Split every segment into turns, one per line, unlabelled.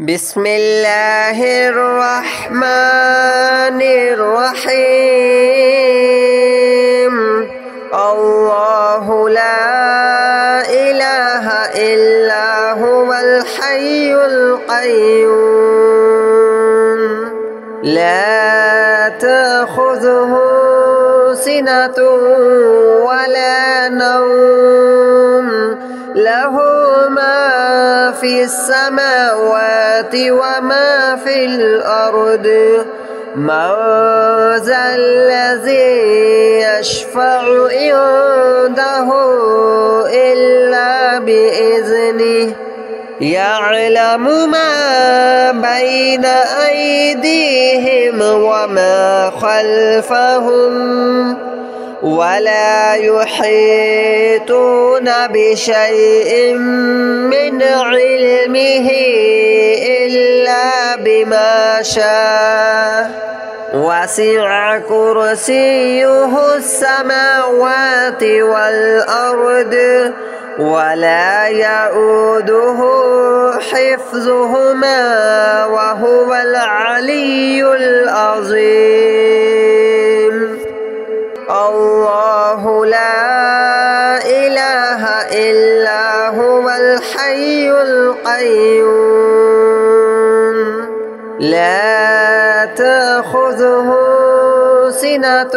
بسم الله الرحمن الرحيم. الله لا إله إلا هو الحي القيوم لا تأخذه سنة ولا نوم له ما في السماوات وما في الأرض من ذا الذي يشفع عنده إلا بإذنه يعلم ما بين أيديهم وما خلفهم ولا يحيطون بشيء من علمه إلا بما شاء وسع كرسيه السماوات والأرض ولا يؤوده حفظهما وهو العلي العظيم. الله لا إله إلا هو الحي القيوم لا تأخذه سنة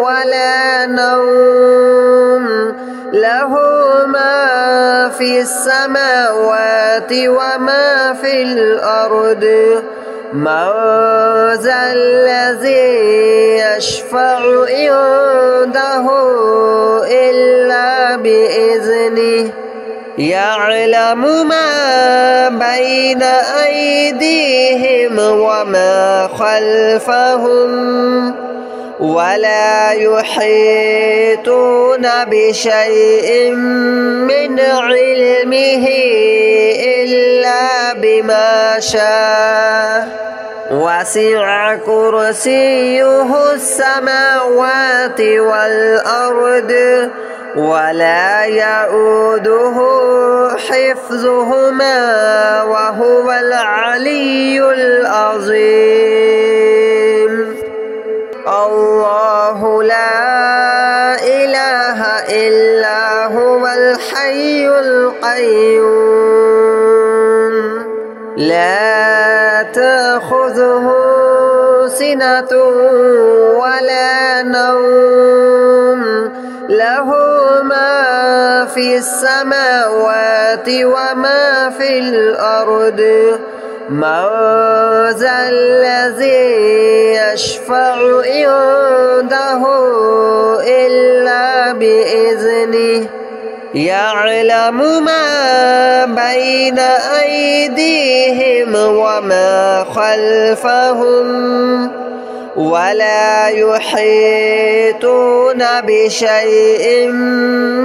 ولا نوم له ما في السماوات وما في الأرض من ذا الذي يشفع عنده إلا بإذنه يعلم ما بين أيديهم وما خلفهم ولا يحيطون بشيء من علمه إلا بما شاء وسع كرسيه السماوات والأرض ولا يؤوده حفظهما وهو العلي العظيم. الله لا إله إلا هو الحي القيوم لا تأخذه سنة ولا نوم له ما في السماوات وما في الأرض من ذا الذي يشفع عنده إلا بإذنه يعلم ما بين أيديهم وما خلفهم ولا يحيطون بشيء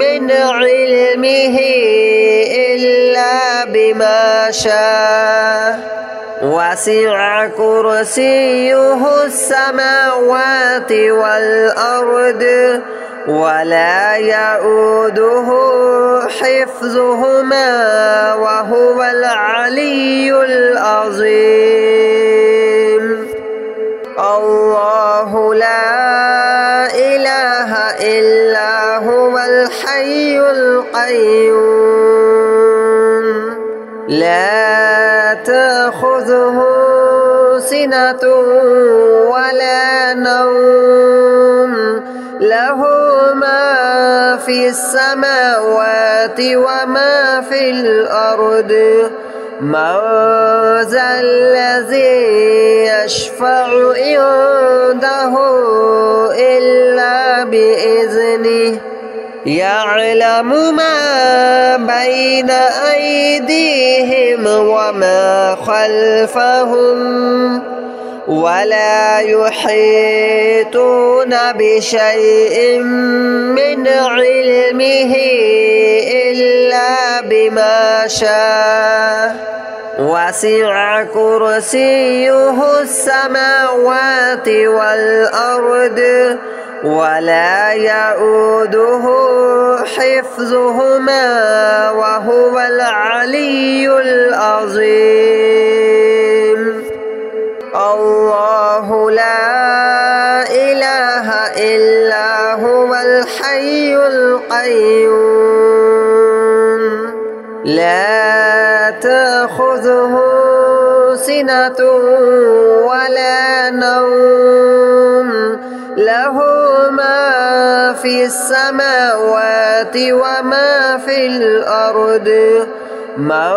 من علمه إلا بما شاء وسع كرسيه السماوات والأرض ولا يؤوده حفظهما وهو العلي العظيم. الله لا إله إلا هو الحي القيوم لا تأخذه سنة ولا نوم له ما في السماوات وما في الأرض من ذا الذي يشفع عنده إلا بإذنه يعلم ما بين أيديهم وما خلفهم ولا يحيطون بشيء من علمه إلا بما شاء وسع كرسيه السماوات والأرض ولا يؤوده حفظهما وهو العلي العظيم. الحي القيوم لا تأخذه سنة ولا نوم له ما في السماوات وما في الأرض من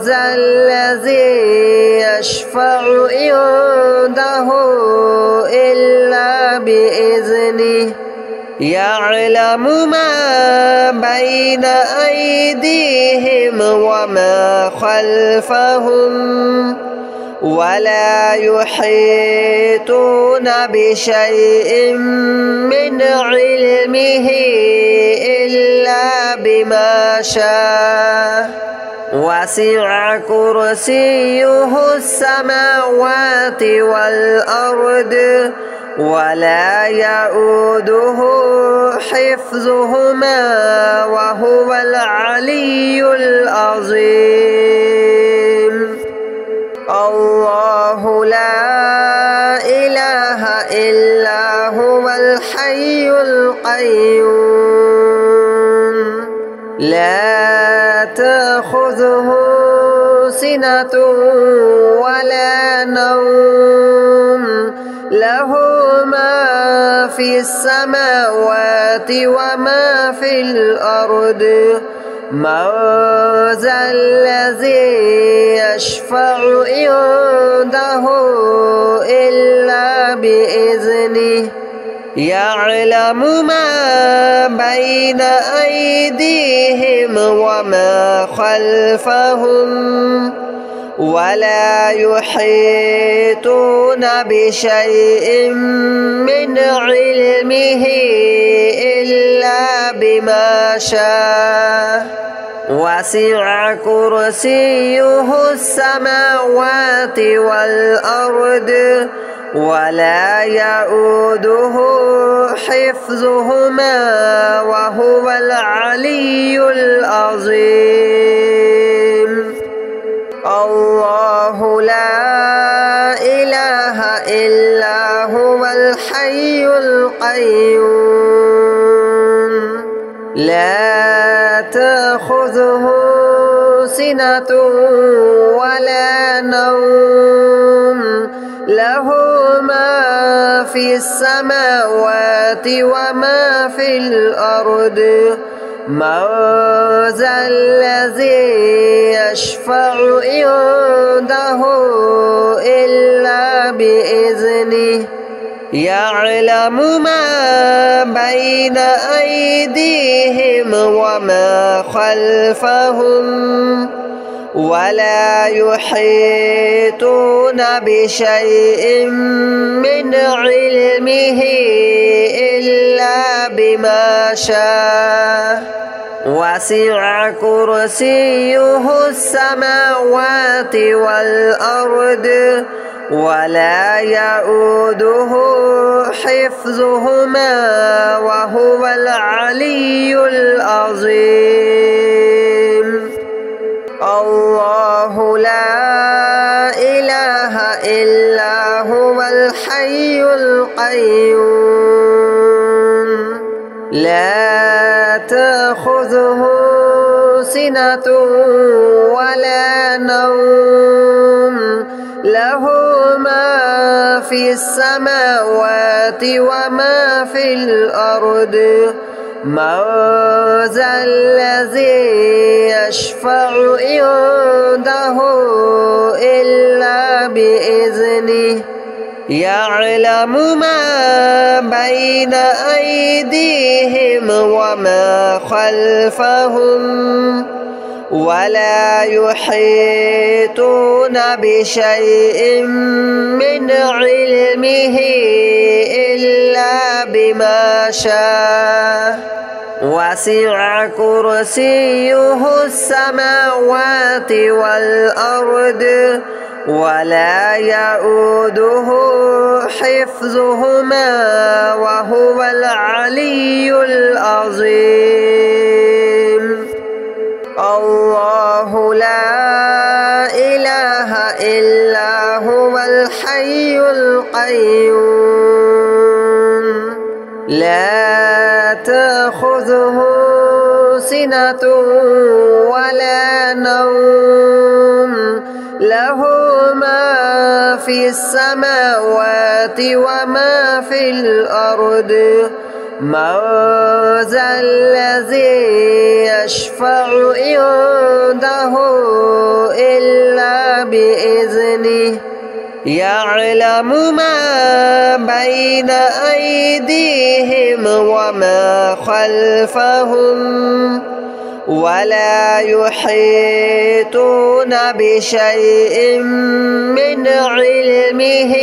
ذا الذي يشفع عنده إلا بإذنه يعلم ما بين أيديهم وما خلفهم ولا يحيطون بشيء من علمه إلا بما شاء وسع كرسيه السماوات والأرض ولا يؤوده حفظهما وهو العلي العظيم الله لا إله إلا هو الحي القيوم لا تأخذه سنة ولا نوم له ما في السماوات وما في الأرض من ذا الذي يشفع عنده إلا بإذنه يعلم ما بين أيديهم وما خلفهم ولا يحيطون بشيء من علمه إلا بما شاء وسع كرسيه السماوات والأرض ولا يؤوده حفظهما وهو العلي العظيم الله لا إله إلا هو الحي القيوم لا تأخذه سنة ولا نوم له ما في السماوات وما في الأرض من ذا الذي يشفع عنده إلا بإذنه يعلم ما بين أيديهم وما خلفهم ولا يحيطون بشيء من علمه إلا بما شاء وسع كرسيه السماوات والأرض ولا يؤوده حفظهما وهو العلي العظيم الله لا إله إلا هو الحي القيوم لا تأخذه سنة ولا نوم له ما في السماوات وما في الأرض من ذا الذي يشفع عنده إلا بإذنه يعلم ما بين أيديهم وما خلفهم ولا يحيطون بشيء من علمه إلا بما شاء وسع كرسيه السماوات والأرض ولا يؤوده حفظهما وهو العلي العظيم الله لا إله إلا هو الحي القيوم لا تأخذه سنة ولا نوم له ما في السماوات وما في الأرض من ذا الذي يشفع عنده إلا بإذنه يعلم ما بين أيديهم وما خلفهم ولا يحيطون بشيء من علمه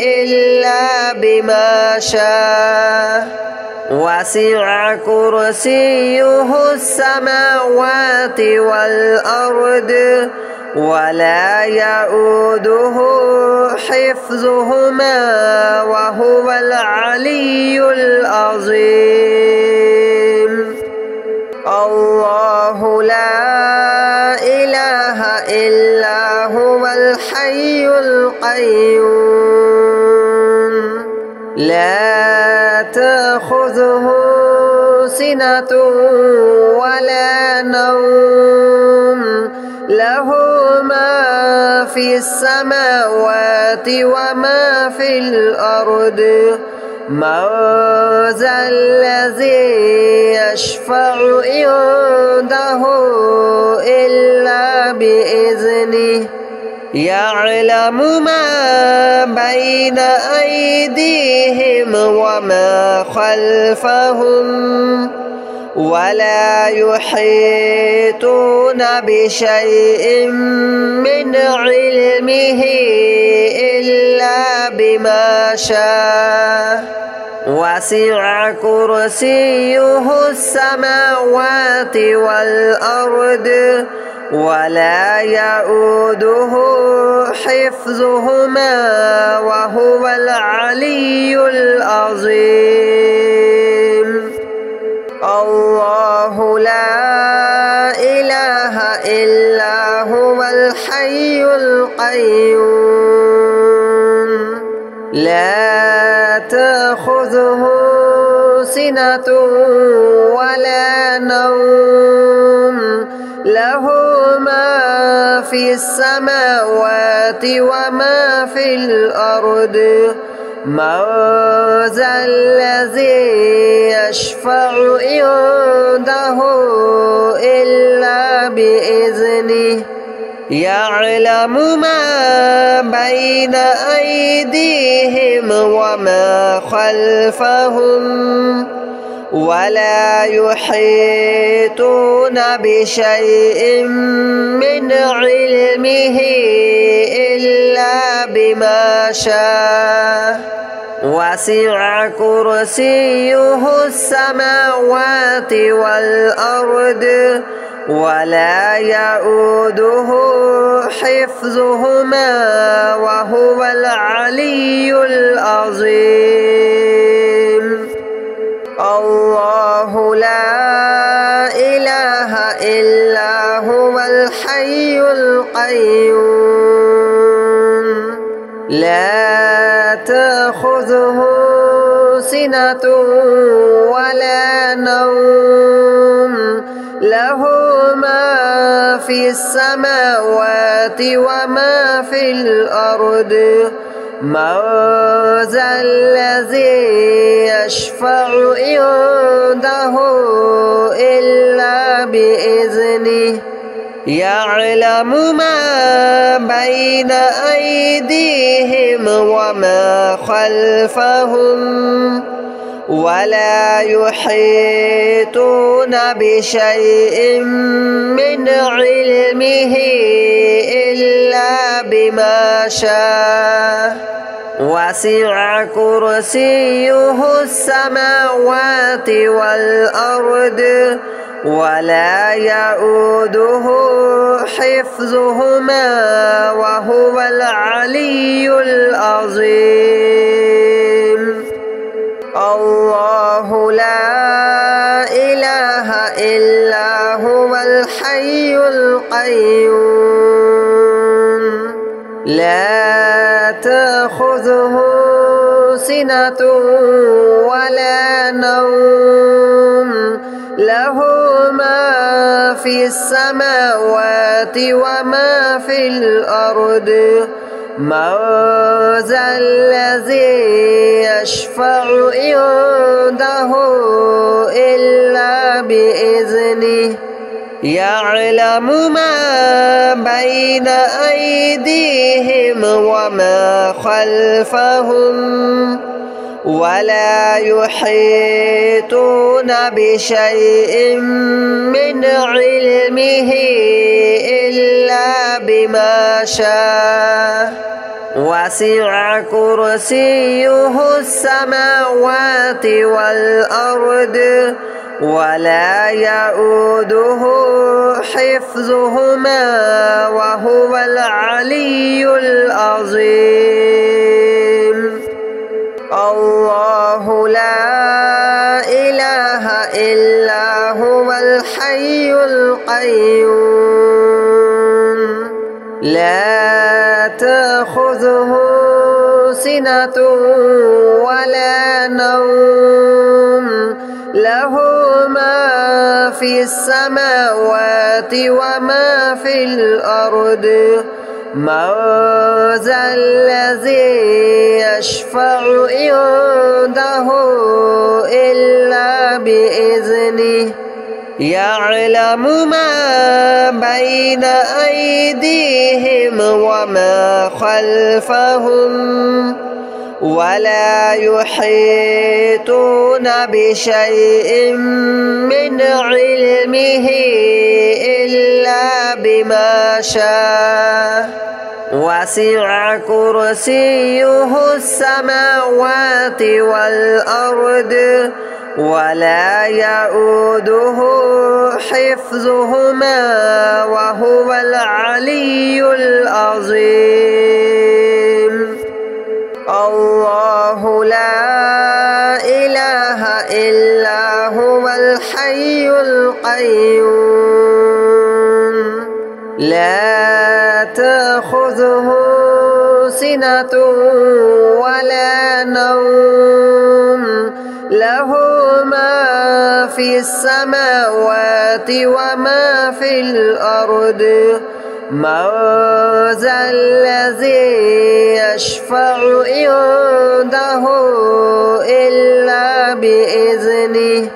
إلا بما شاء وسع كرسيه السماوات والأرض ولا يؤوده حفظهما وهو العلي العظيم الله لا إله إلا هو الحي القيوم لا تأخذه سنة ولا نوم له ما في السماوات وما في الأرض من ذا الذي يشفع عنده إلا بإذنه يعلم ما بين أيديهم وما خلفهم ولا يحيطون بشيء من علمه إلا بما شاء وسع كرسيه السماوات والأرض ولا يؤوده حفظهما وهو العلي العظيم الله لا إله إلا هو الحي القيوم لا تأخذه سنة ولا نوم له ما في السماوات وما في الأرض من ذا الذي يشفع عنده إلا بإذنه يعلم ما بين أيديهم وما خلفهم ولا يحيطون بشيء من علمه إلا بما شاء وسع كرسيه السماوات والأرض ولا يؤوده حفظهما وهو العلي العظيم الله لا إله إلا هو الحي القيوم لا تأخذه سنة ولا نوم له ما في السماوات وما في الأرض من ذا الذي يشفع عنده إلا بإذنه يعلم ما بين أيديهم وما خلفهم ولا يحيطون بشيء من علمه إلا بما شاء وسع كرسيه السماوات والأرض ولا يؤوده حفظهما وهو العلي العظيم الله لا إله إلا هو الحي القيوم لا تأخذه سنة ولا نوم له ما في السماوات وما في الأرض من ذا الذي يشفع عنده إلا بإذنه يعلم ما بين أيديهم وما خلفهم ولا يحيطون بشيء من علمه إلا بما شاء وسع كرسيه السماوات والأرض ولا يؤوده حفظهما وهو العلي العظيم الله لا إله إلا هو الحي القيوم لا تأخذه سنة ولا نوم له ما في السماوات وما في الأرض من ذا الذي يشفع عنده إلا بإذنه يعلم ما بين أيديهم وما خلفهم ولا يحيطون بشيء من علمه إلا بما شاء وسع كرسيه السماوات والأرض ولا يؤوده حفظهما وهو العلي العظيم الله لا إله إلا هو الحي القيوم لا تأخذه سنة ولا نوم له ما في السماوات وما في الأرض من ذا الذي يشفع عنده إلا بإذنه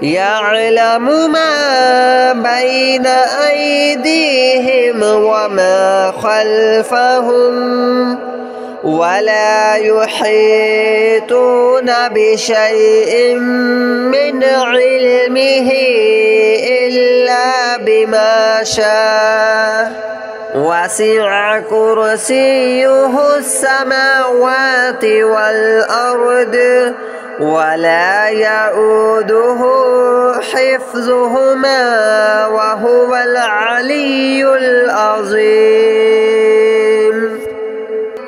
يعلم ما بين أيديهم وما خلفهم ولا يحيطون بشيء من علمه إلا بما شاء وسع كرسيه السماوات والأرض ولا يؤوده حفظهما وهو العلي العظيم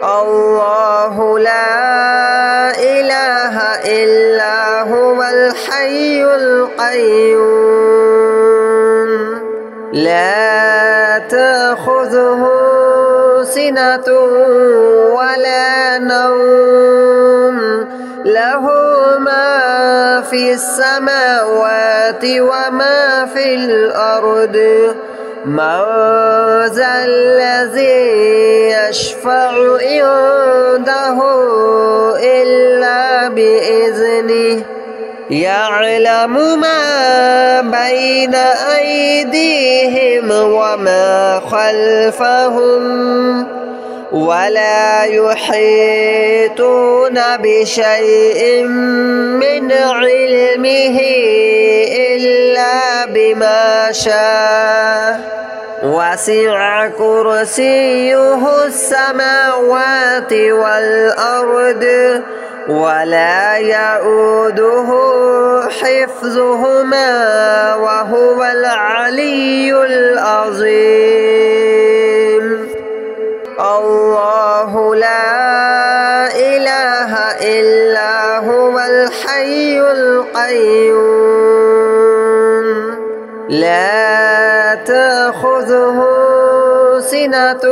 الله لا إله إلا هو الحي القيوم لا تأخذه سنة ولا نوم له ما في السماوات وما في الأرض من ذا الذي يشفع عنده إلا بإذنه يعلم ما بين أيديهم وما خلفهم ولا يحيطون بشيء من علمه إلا بما شاء وسع كرسيه السماوات والأرض ولا يؤوده حفظهما وهو العلي العظيم الله لا إله إلا هو الحي القيوم لا تأخذه سنة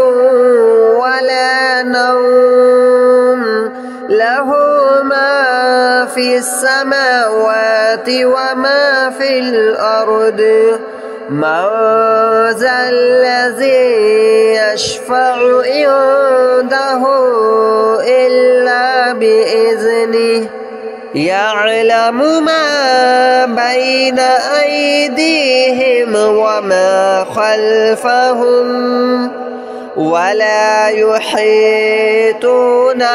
ولا نوم له في السماوات وما في الأرض من ذا الذي يشفع عنده إلا بإذنه يعلم ما بين أيديهم وما خلفهم ولا يحيطون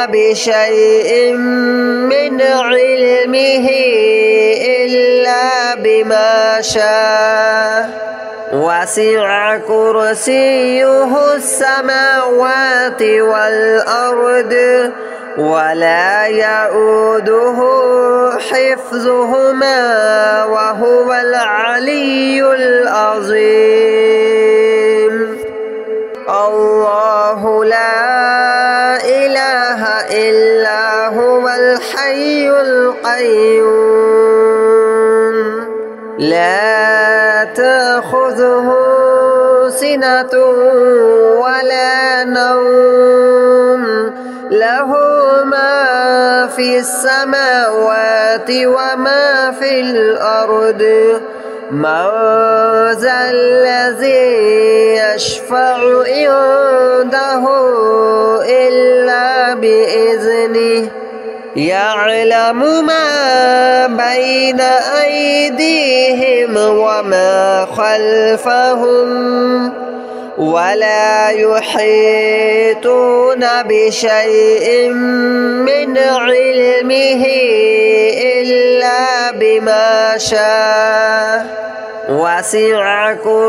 بشيء من علمه إلا بما شاء وسع كرسيه السماوات والأرض ولا يؤوده حفظهما وهو العلي العظيم. الله لا إله إلا هو الحي القيوم لا تأخذه سنة ولا نوم له ما في السماوات وما في الأرض من ذا الذي يشفع عنده إلا بإذنه يعلم ما بين أيديهم وما خلفهم ولا يحيطون بشيء من علمه إلا بما شاء وسع كرسيه